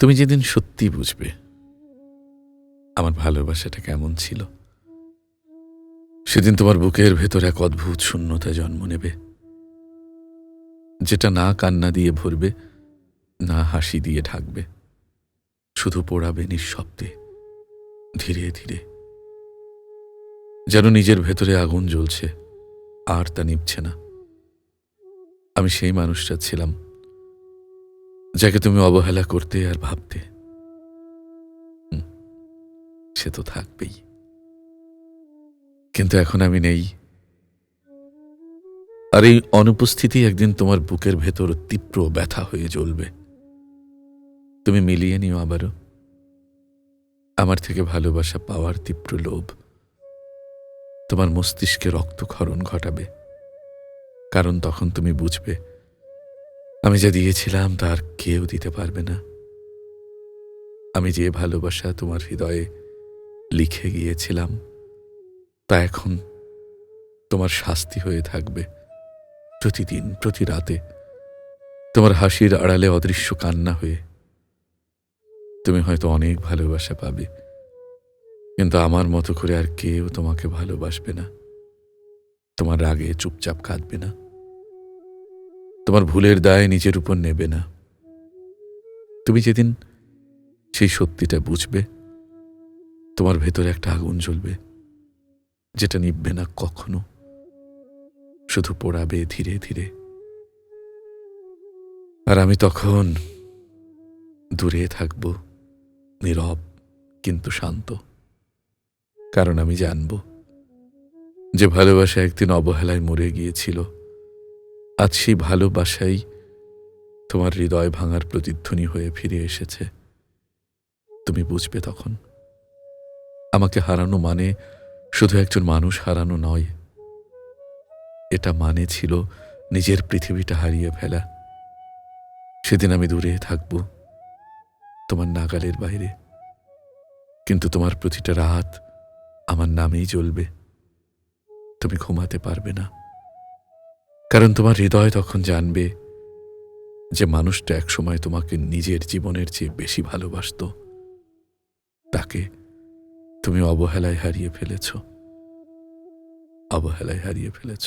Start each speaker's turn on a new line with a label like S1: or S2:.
S1: তুমি যেদিন সত্যি বুঝবে আমার ভালোবাসাটা কেমন ছিল, সেদিন তোমার বুকের ভেতর এক অদ্ভুত শূন্যতা জন্ম নেবে, যেটা না কান্না দিয়ে ভরবে, না হাসি দিয়ে ঢাকবে, শুধু পোড়াবে নিঃশব্দে, ধীরে ধীরে, যেন নিজের ভেতরে আগুন জ্বলছে আর তা নিভছে না। আমি সেই মানুষটা ছিলাম যাকে তুমি অবহেলা করতে আর ভাবতে। সে তো থাকবেই, কিন্তু এখন আমি নেই। আর এই অনুপস্থিতি একদিন তোমার বুকের ভেতর তীব্র ব্যথা হয়ে জ্বলবে। তুমি মিলিয়ে নিও আবারও আমার থেকে ভালোবাসা পাওয়ার তীব্র লোভ তোমার মস্তিষ্কে রক্তক্ষরণ ঘটাবে, কারণ তখন তুমি বুঝবে আমি যা দিয়েছিলাম তার কেউ দিতে পারবে না। আমি যে ভালোবাসা তোমার হৃদয়ে লিখে গিয়েছিলাম তা এখন তোমার শাস্তি হয়ে থাকবে। প্রতিদিন, প্রতি রাতে তোমার হাসির আড়ালে অদৃশ্য কান্না হয়ে। তুমি হয়তো অনেক ভালোবাসা পাবে, কিন্তু আমার মতো করে আর কেউ তোমাকে ভালোবাসবে না। তোমার রাগে চুপচাপ কাঁদবে না, তোমার ভুলের দায় নিজের উপর নেবে না। তুমি যেদিন সেই সত্যিটা বুঝবে, তোমার ভেতরে একটা আগুন জ্বলবে, যেটা নিভবে না কখনো, শুধু পোড়াবে ধীরে ধীরে। আর আমি তখন দূরে থাকব, নীরব কিন্তু শান্ত, কারণ আমি জানব যে ভালোবাসা একদিন অবহেলায় মরে গিয়েছিল, আজ সেই ভালোবাসাই তোমার হৃদয় ভাঙার প্রতিধ্বনি হয়ে ফিরে এসেছে। তুমি বুঝবে তখন আমাকে হারানো মানে শুধু একজন মানুষ হারানো নয়, এটা মানে ছিল নিজের পৃথিবীটা হারিয়ে ফেলা। সেদিন আমি দূরে থাকব, তোমার নাগালের বাইরে, কিন্তু তোমার প্রতিটা রাত আমার নামেই জ্বলবে। তুমি ঘুমাতে পারবে না, কারণ তোমার হৃদয় তখন জানবে যে মানুষটা একসময় তোমাকে নিজের জীবনের চেয়ে বেশি ভালোবাসতো, তাকে তুমি অবহেলায় হারিয়ে ফেলেছ, অবহেলায় হারিয়ে ফেলেছ।